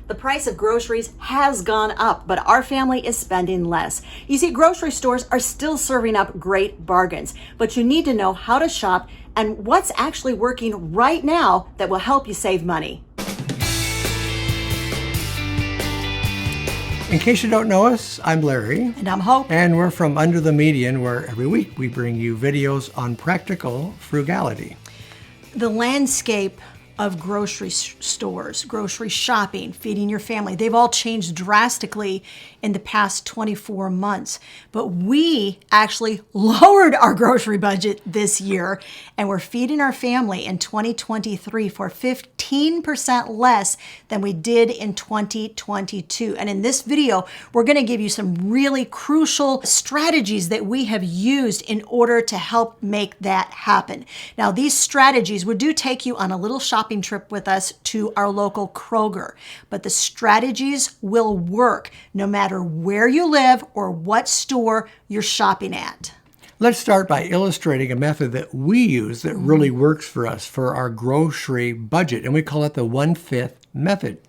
The price of groceries has gone up, but our family is spending less. You see, grocery stores are still serving up great bargains, but you need to know how to shop and what's actually working right now that will help you save money. In case you don't know us, I'm Larry. And I'm Hope. And we're from Under the Median, where every week we bring you videos on practical frugality. The landscape of grocery stores, grocery shopping, feeding your family, they've all changed drastically in the past 24 months. But we actually lowered our grocery budget this year, and we're feeding our family in 2023 for 15% less than we did in 2022. And in this video, we're going to give you some really crucial strategies that we have used in order to help make that happen. Now, these strategies, we do take you on a little shopping trip with us to our local Kroger, but the strategies will work no matter where you live or what store you're shopping at. Let's start by illustrating a method that we use that really works for us for our grocery budget, and we call it the 1/5 method.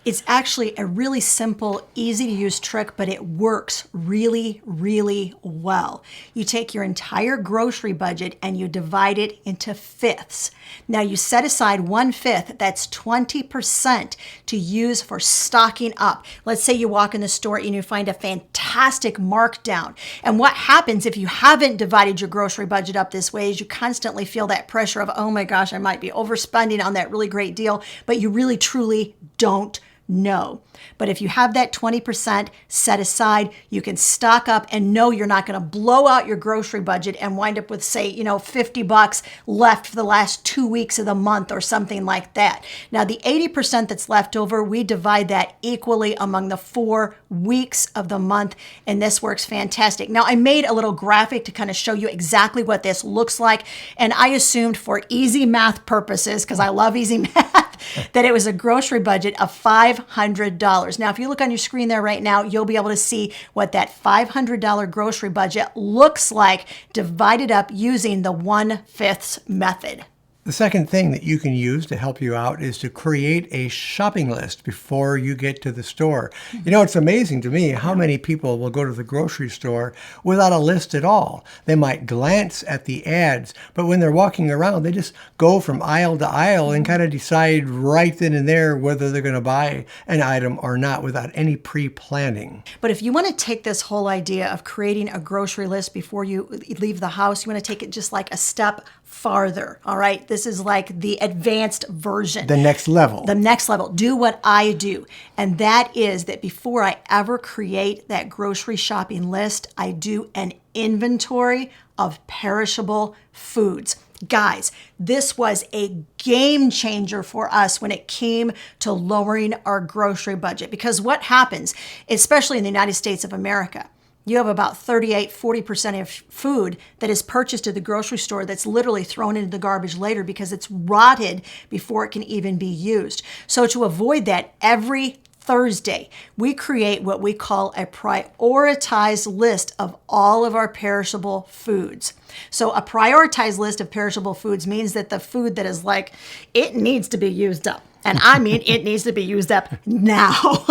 It's actually a really simple, easy to use trick, but it works really, really well. You take your entire grocery budget and you divide it into fifths. Now you set aside 1/5, that's 20% to use for stocking up. Let's say you walk in the store and you find a fantastic markdown. And what happens if you haven't divided your grocery budget up this way is you constantly feel that pressure of, oh my gosh, I might be overspending on that really great deal, but you really truly don't know. But if you have that 20% set aside, you can stock up and know you're not going to blow out your grocery budget and wind up with, say, $50 left for the last 2 weeks of the month or something like that. Now, the 80% that's left over, we divide that equally among the 4 weeks of the month, and this works fantastic. Now, I made a little graphic to kind of show you exactly what this looks like, and I assumed for easy math purposes, because I love easy math, that it was a grocery budget of $500. Now, if you look on your screen there right now, you'll be able to see what that $500 grocery budget looks like divided up using the 1/5 method. The second thing that you can use to help you out is to create a shopping list before you get to the store. It's amazing to me how many people will go to the grocery store without a list at all. They might glance at the ads, but when they're walking around, they just go from aisle to aisle and kind of decide right then and there whether they're going to buy an item or not without any pre-planning. But if you want to take this whole idea of creating a grocery list before you leave the house, you want to take it just like a step farther, all right? This is like the advanced version. The next level. The next level. Do what I do. And that is that before I ever create that grocery shopping list, I do an inventory of perishable foods. Guys, this was a game changer for us when it came to lowering our grocery budget. Because what happens, especially in the United States of America, you have about 40% of food that is purchased at the grocery store that's literally thrown into the garbage later because it's rotted before it can even be used. So to avoid that, every Thursday, we create what we call a prioritized list of all of our perishable foods. So a prioritized list of perishable foods means that the food that is like, it needs to be used up. And I mean, it needs to be used up now.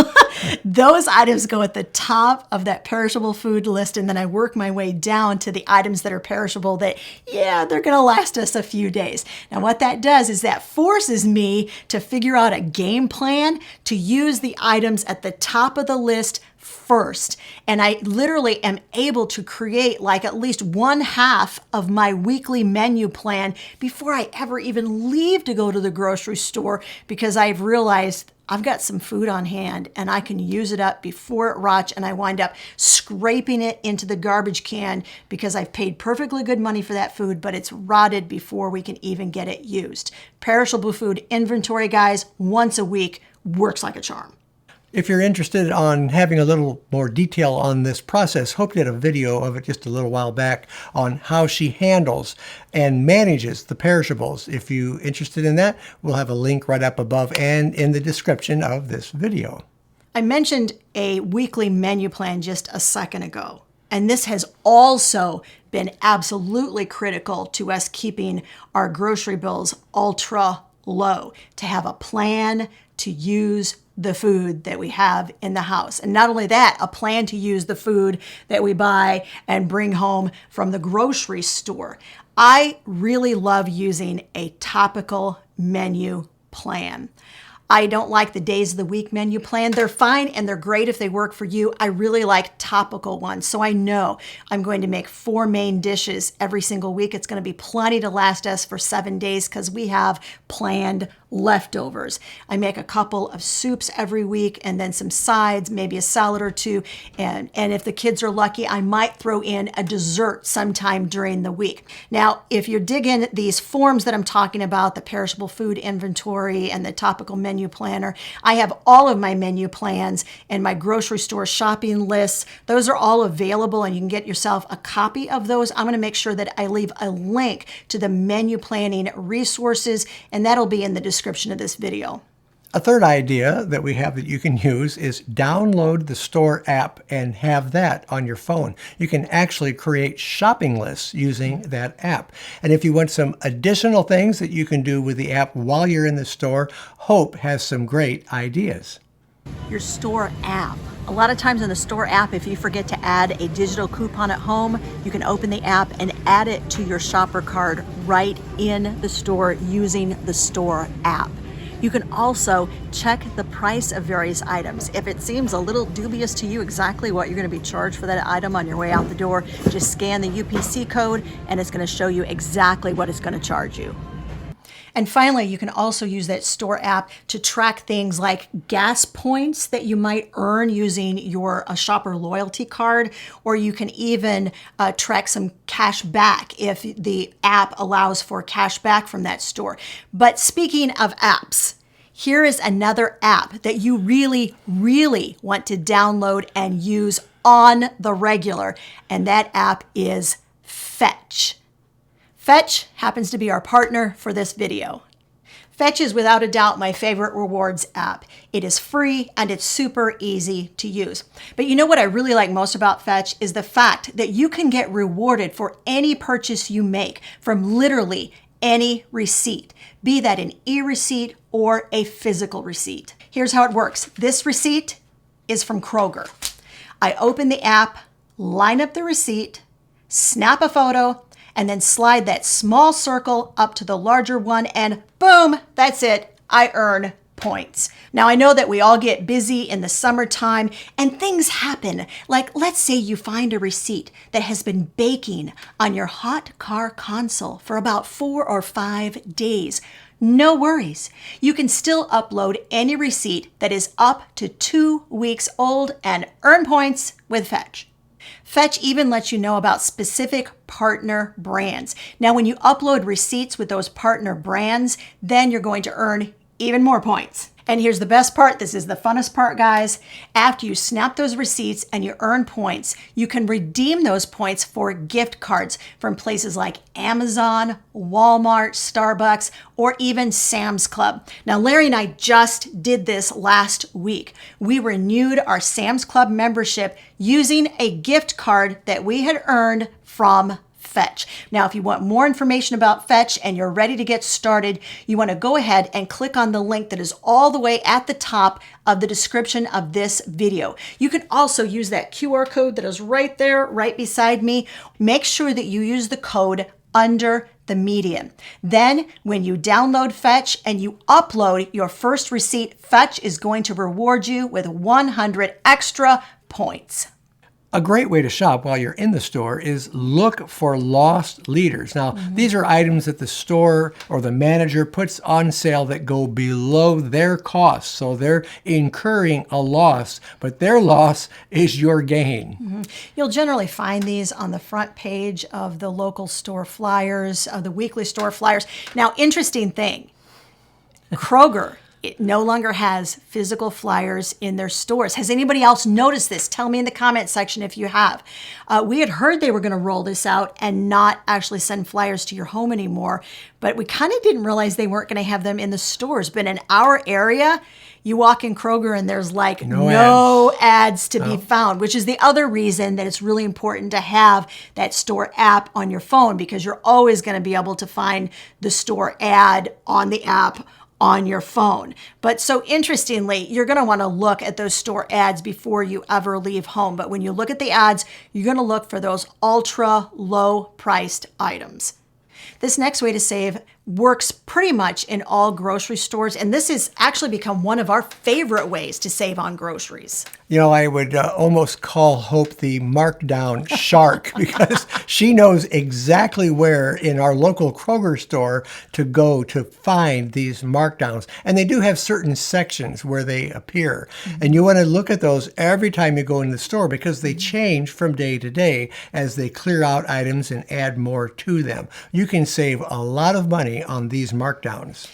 Those items go at the top of that perishable food list, and then I work my way down to the items that are perishable that, they're going to last us a few days. Now, what that does is that forces me to figure out a game plan to use the items at the top of the list first. And I literally am able to create like at least 1/2 of my weekly menu plan before I ever even leave to go to the grocery store, because I've realized I've got some food on hand and I can use it up before it rots, and I wind up scraping it into the garbage can because I've paid perfectly good money for that food, but it's rotted before we can even get it used. Perishable food inventory, guys, once a week works like a charm. If you're interested on having a little more detail on this process, Hope did a video of it just a little while back on how she handles and manages the perishables. If you're interested in that, we'll have a link right up above and in the description of this video. I mentioned a weekly menu plan just a second ago, and this has also been absolutely critical to us keeping our grocery bills ultra low to have a plan to use the food that we have in the house. And not only that, a plan to use the food that we buy and bring home from the grocery store. I really love using a topical menu plan. I don't like the days of the week menu plan. They're fine and they're great if they work for you. I really like topical ones. So I know I'm going to make 4 main dishes every single week. It's going to be plenty to last us for 7 days because we have planned leftovers. I make a couple of soups every week and then some sides, maybe a salad or two. And if the kids are lucky, I might throw in a dessert sometime during the week. Now, if you dig in these forms that I'm talking about, the perishable food inventory and the topical menu planner, I have all of my menu plans and my grocery store shopping lists. Those are all available and you can get yourself a copy of those. I'm going to make sure that I leave a link to the menu planning resources, and that'll be in the description of this video. A third idea that we have that you can use is download the store app and have that on your phone. You can actually create shopping lists using that app. And if you want some additional things that you can do with the app while you're in the store, Hope has some great ideas. Your store app. A lot of times in the store app, if you forget to add a digital coupon at home, you can open the app and add it to your shopper card right in the store using the store app. You can also check the price of various items. If it seems a little dubious to you exactly what you're going to be charged for that item on your way out the door, just scan the UPC code and it's going to show you exactly what it's going to charge you. And finally, you can also use that store app to track things like gas points that you might earn using your shopper loyalty card, or you can even track some cash back if the app allows for cash back from that store. But speaking of apps, here is another app that you really, really want to download and use on the regular, and that app is Fetch. Fetch happens to be our partner for this video. Fetch is without a doubt my favorite rewards app. It is free and it's super easy to use. But you know what I really like most about Fetch is the fact that you can get rewarded for any purchase you make from literally any receipt, be that an e-receipt or a physical receipt. Here's how it works. This receipt is from Kroger. I open the app, line up the receipt, snap a photo, and then slide that small circle up to the larger one, and boom, that's it. I earn points. Now, I know that we all get busy in the summertime and things happen. Like, let's say you find a receipt that has been baking on your hot car console for about 4 or 5 days. No worries. You can still upload any receipt that is up to 2 weeks old and earn points with Fetch. Fetch even lets you know about specific partner brands. Now, when you upload receipts with those partner brands, then you're going to earn even more points. And here's the best part. This is the funnest part, guys. After you snap those receipts and you earn points, you can redeem those points for gift cards from places like Amazon, Walmart, Starbucks, or even Sam's Club. Now, Larry and I just did this last week. We renewed our Sam's Club membership using a gift card that we had earned from Fetch. Now, if you want more information about Fetch and you're ready to get started, you want to go ahead and click on the link that is all the way at the top of the description of this video. You can also use that QR code that is right there, right beside me. Make sure that you use the code under the median. Then when you download Fetch and you upload your first receipt, Fetch is going to reward you with 100 extra points. A great way to shop while you're in the store is look for lost leaders. Now, these are items that the store or the manager puts on sale that go below their cost. So they're incurring a loss, but their loss is your gain. You'll generally find these on the front page of the local store flyers, the weekly store flyers. Now, interesting thing, Kroger, it no longer has physical flyers in their stores. Has anybody else noticed this? Tell me in the comment section if you have. We had heard they were going to roll this out and not actually send flyers to your home anymore, but we kind of didn't realize they weren't going to have them in the stores. But in our area, You walk in Kroger and there's like No no ads to be found, which is the other reason that it's really important to have that store app on your phone, because you're always going to be able to find the store ad on the app on your phone. But so interestingly, you're going to want to look at those store ads before you ever leave home. But when you look at the ads, you're going to look for those ultra low priced items. This next way to save works pretty much in all grocery stores, and this has actually become one of our favorite ways to save on groceries. You know, I would almost call Hope the markdown shark because she knows exactly where in our local Kroger store to go to find these markdowns. And they do have certain sections where they appear. And you want to look at those every time you go in the store because they change from day to day as they clear out items and add more to them. You can save a lot of money on these markdowns.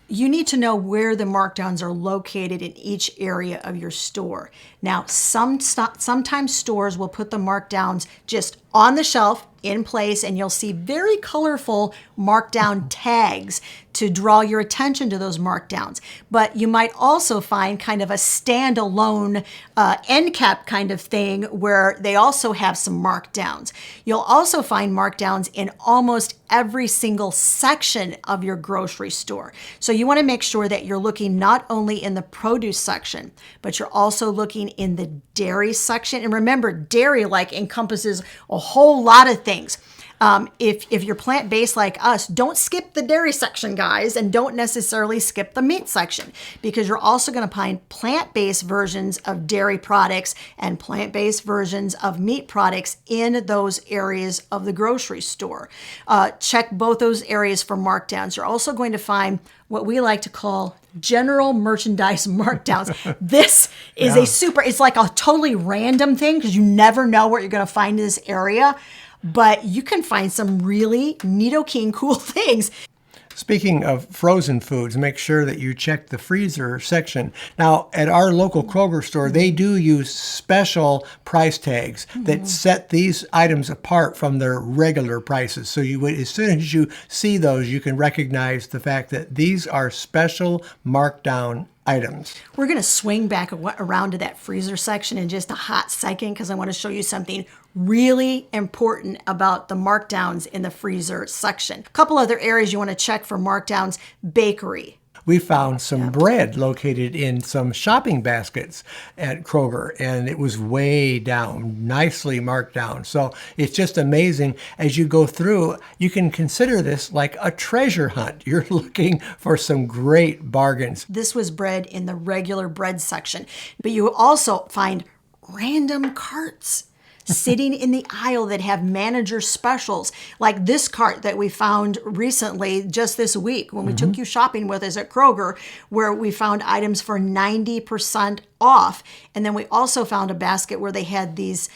You need to know where the markdowns are located in each area of your store. Now, sometimes stores will put the markdowns just on the shelf in place, and you'll see very colorful markdown tags to draw your attention to those markdowns. But you might also find kind of a standalone end cap kind of thing where they also have some markdowns. You'll also find markdowns in almost every single section of your grocery store. So you want to make sure that you're looking not only in the produce section, but you're also looking in the dairy section. And remember, dairy encompasses a whole lot of things. If you're plant-based like us, don't skip the dairy section, guys, and don't necessarily skip the meat section, because you're also going to find plant-based versions of dairy products and plant-based versions of meat products in those areas of the grocery store. Check both those areas for markdowns. You're also going to find what we like to call general merchandise markdowns. This is it's like a totally random thing because you never know what you're going to find in this area. But you can find some really neato-keen cool things. Speaking of frozen foods, make sure that you check the freezer section. Now, at our local Kroger store, they do use special price tags that set these items apart from their regular prices. So as soon as you see those, you can recognize the fact that these are special markdown items. We're going to swing back around to that freezer section in just a hot second because I want to show you something really important about the markdowns in the freezer section. A couple other areas you want to check for markdowns: bakery. We found some bread located in some shopping baskets at Kroger, and it was way down, nicely marked down. So it's just amazing. As you go through, you can consider this like a treasure hunt. You're looking for some great bargains. This was bread in the regular bread section, but you also find random carts sitting in the aisle that have manager specials, like this cart that we found recently just this week when we took you shopping with us at Kroger, where we found items for 90% off. And then we also found a basket where they had these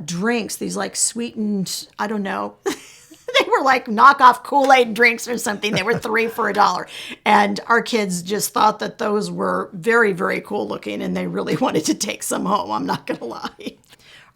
drinks, these like sweetened, I don't know, they were like knockoff Kool-Aid drinks or something. They were 3 for $1. And our kids just thought that those were very, very cool looking, and they really wanted to take some home. I'm not going to lie.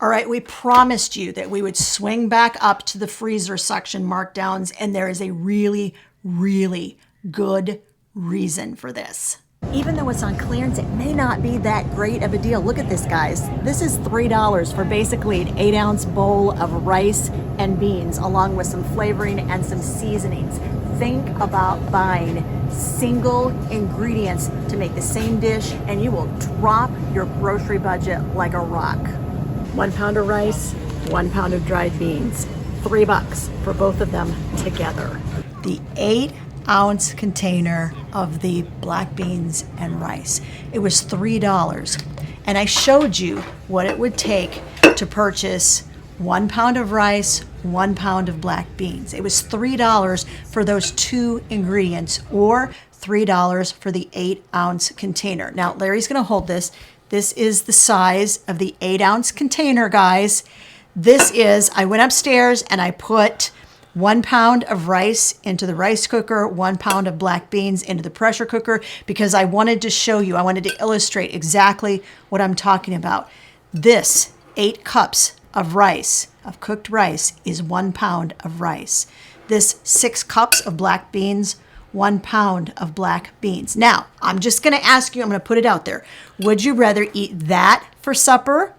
All right, we promised you that we would swing back up to the freezer section markdowns, and there is a really, really good reason for this. Even though it's on clearance, it may not be that great of a deal. Look at this, guys. This is $3 for basically an 8-ounce bowl of rice and beans, along with some flavoring and some seasonings. Think about buying single ingredients to make the same dish, and you will drop your grocery budget like a rock. 1 pound of rice, 1 pound of dried beans, $3 for both of them together. The 8-ounce container of the black beans and rice. It was $3. And I showed you what it would take to purchase 1 pound of rice, 1 pound of black beans. It was $3 for those 2 ingredients, or $3 for the 8-ounce container. Now, Larry's gonna hold this. This is the size of the 8-ounce container, guys. I went upstairs and I put 1 pound of rice into the rice cooker, 1 pound of black beans into the pressure cooker, because I wanted to show you, I wanted to illustrate exactly what I'm talking about. This 8 cups of rice, of cooked rice, is 1 pound of rice. This 6 cups of black beans, 1 pound of black beans. Now, I'm just going to ask you, I'm going to put it out there. Would you rather eat that for supper,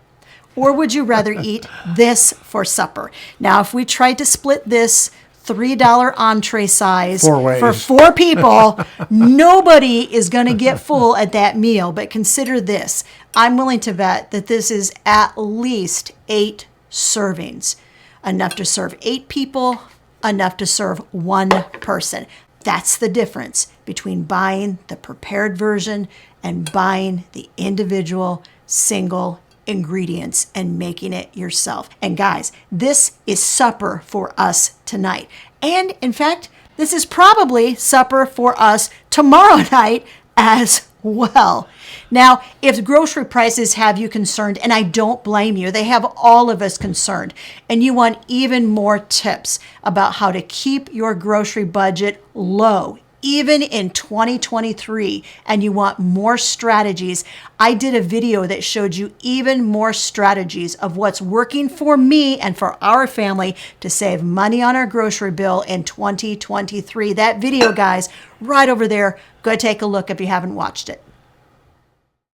or would you rather eat this for supper? Now, if we tried to split this $3 entree size for 4 people, nobody is going to get full at that meal. But consider this. I'm willing to bet that this is at least 8 servings. Enough to serve 8 people, enough to serve 1 person. That's the difference between buying the prepared version and buying the individual single ingredients and making it yourself. And guys, this is supper for us tonight. And in fact, this is probably supper for us tomorrow night as well. Now, if grocery prices have you concerned, and I don't blame you, they have all of us concerned, and you want even more tips about how to keep your grocery budget low, even in 2023, and you want more strategies, I did a video that showed you even more strategies of what's working for me and for our family to save money on our grocery bill in 2023. That video, guys, right over there. Go take a look if you haven't watched it.